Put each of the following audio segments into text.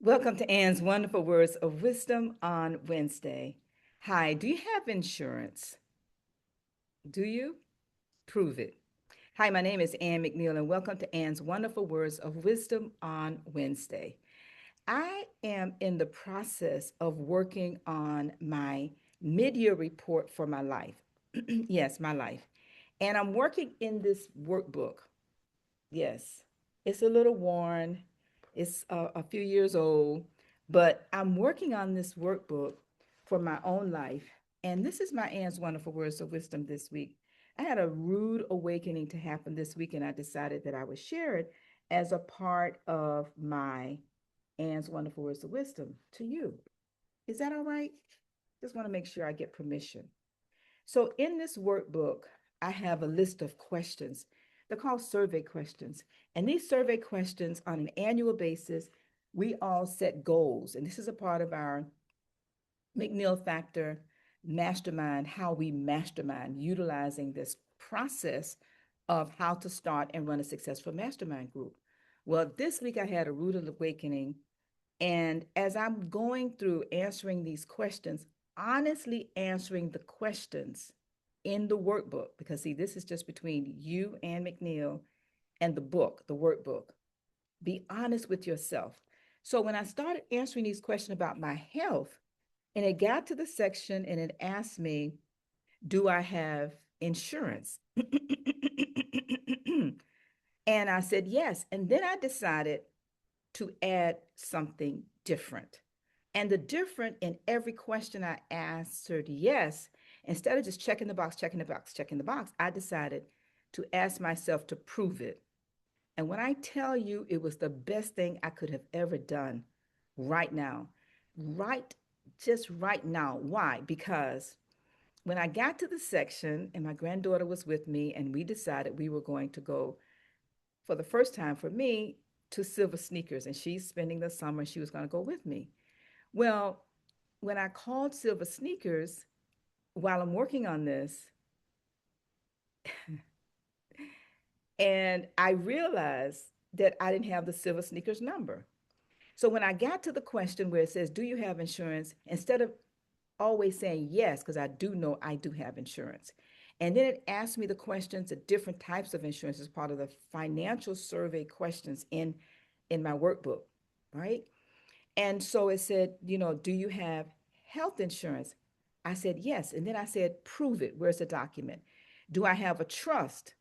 Welcome to Anne's Wonderful Words of Wisdom on Wednesday. Hi, do you have insurance? Do you? Prove it. Hi, my name is Anne McNeil, and welcome to Anne's Wonderful Words of Wisdom on Wednesday. I am in the process of working on my mid-year report for my life. Yes, my life. And I'm working in this workbook. Yes, it's a little worn. It's a few years old, but I'm working on this workbook for my own life. And this is my Anne's Wonderful Words of Wisdom this week. I had a rude awakening to happen this week, and I decided that I would share it as a part of my Anne's Wonderful Words of Wisdom to you. Is that all right? Just want to make sure I get permission. So in this workbook, I have a list of questions. They're called survey questions. And these survey questions on an annual basis, we all set goals. And this is a part of our McNeil Factor mastermind, how we mastermind, utilizing this process of how to start and run a successful mastermind group. Well, this week I had a rude awakening. And as I'm going through answering these questions, honestly answering the questions in the workbook, because see, this is just between you and McNeil and the book, the workbook. Be honest with yourself. So when I started answering these questions about my health, and it got to the section and it asked me, do I have insurance? And I said yes. And then I decided to add something different. And the different in every question I answered yes, instead of just checking the box, checking the box, checking the box, I decided to ask myself to prove it. And when I tell you it was the best thing I could have ever done right now, right, just right now. Why? Because when I got to the section and my granddaughter was with me, and we decided we were going to go for the first time for me to Silver Sneakers, and she's spending the summer, she was going to go with me. Well, when I called Silver Sneakers while I'm working on this, and I realized that I didn't have the Silver Sneakers number. So when I got to the question where it says, do you have insurance? Instead of always saying yes, because I do know I do have insurance. And then it asked me the questions, the different types of insurance as part of the financial survey questions in my workbook, right? And so it said, do you have health insurance? I said yes. And then I said, prove it. Where's the document? Do I have a trust?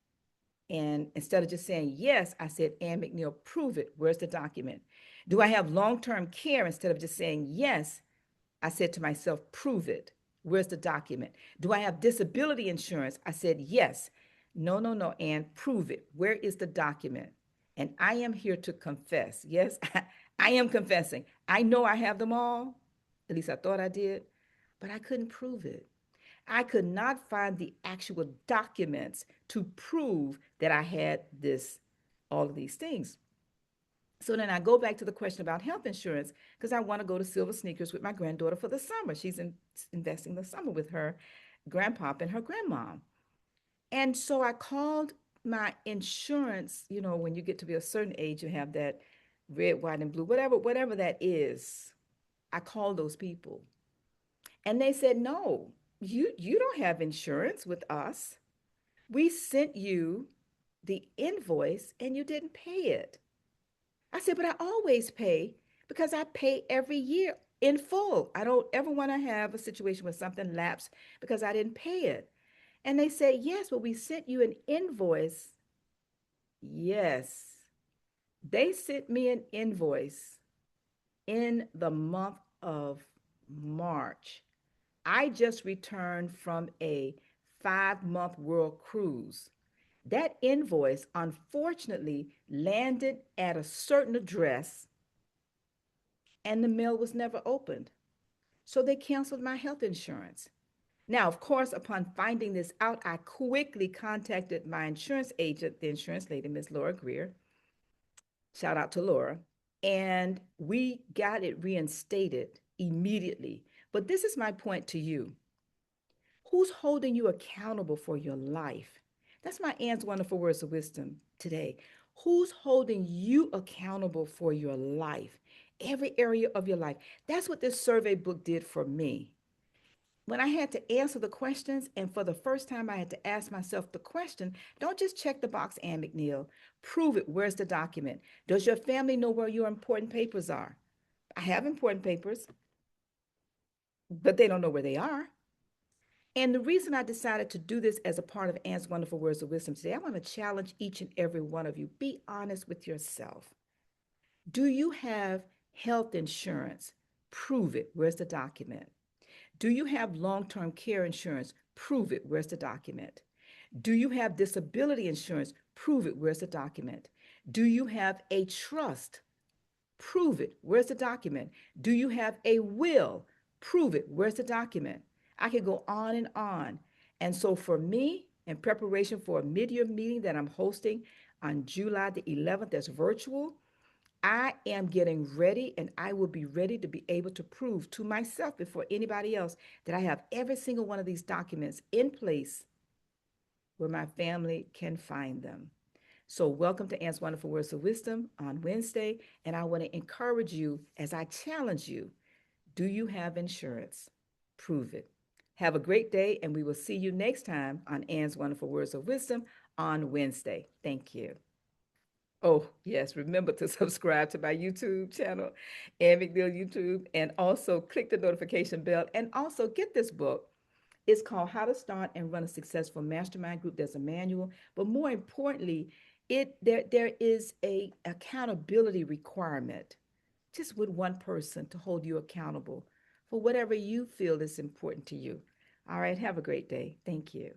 And instead of just saying yes, I said, Ann McNeil, prove it. Where's the document? Do I have long term care? Instead of just saying yes, I said to myself, prove it. Where's the document? Do I have disability insurance? I said, yes. No, no, no, Ann, prove it. Where is the document? And I am here to confess. Yes, I am confessing. I know I have them all. At least I thought I did, but I couldn't prove it. I could not find the actual documents to prove that I had all of these things. So then I go back to the question about health insurance because I want to go to Silver Sneakers with my granddaughter for the summer. Investing the summer with her grandpop and her grandmom. And so I called my insurance. When you get to be a certain age, you have that red, white, and blue, whatever that is. I called those people. And they said, no, you don't have insurance with us. We sent you the invoice and you didn't pay it. I said, but I always pay because I pay every year in full. I don't ever want to have a situation where something lapsed because I didn't pay it. And they say, yes, but we sent you an invoice. Yes, they sent me an invoice in the month of March. I just returned from a 5-month world cruise. That invoice unfortunately landed at a certain address and the mail was never opened. So they canceled my health insurance. Now, of course, upon finding this out, I quickly contacted my insurance agent, the insurance lady, Ms. Laura Greer. Shout out to Laura. And we got it reinstated immediately. But this is my point to you. Who's holding you accountable for your life? That's my Anne's Wonderful Words of Wisdom today. Who's holding you accountable for your life? every area of your life. That's what this survey book did for me. When I had to answer the questions, and for the first time, I had to ask myself the question, don't just check the box, Ann McNeil. Prove it. Where's the document? Does your family know where your important papers are? I have important papers, but they don't know where they are. And the reason I decided to do this as a part of Ann's Wonderful Words of Wisdom today, I want to challenge each and every one of you. Be honest with yourself. Do you have health insurance? Prove it. Where's the document? Do you have long-term care insurance? Prove it. Where's the document? Do you have disability insurance? Prove it. Where's the document? Do you have a trust? Prove it. Where's the document? Do you have a will? Prove it. Where's the document? I could go on and on. And so for me, in preparation for a mid-year meeting that I'm hosting on July the 11th, that's virtual, I am getting ready, and I will be ready to be able to prove to myself before anybody else that I have every single one of these documents in place where my family can find them. So, welcome to Ann's Wonderful Words of Wisdom on Wednesday. And I want to encourage you as I challenge you, do you have insurance? Prove it. Have a great day, and we will see you next time on Ann's Wonderful Words of Wisdom on Wednesday. Thank you. Oh, yes, remember to subscribe to my YouTube channel, Ann McNeil YouTube, and also click the notification bell. And also get this book. It's called How to Start and Run a Successful Mastermind Group. There's a manual, but more importantly, there is a accountability requirement, just with one person to hold you accountable for whatever you feel is important to you. All right, have a great day. Thank you.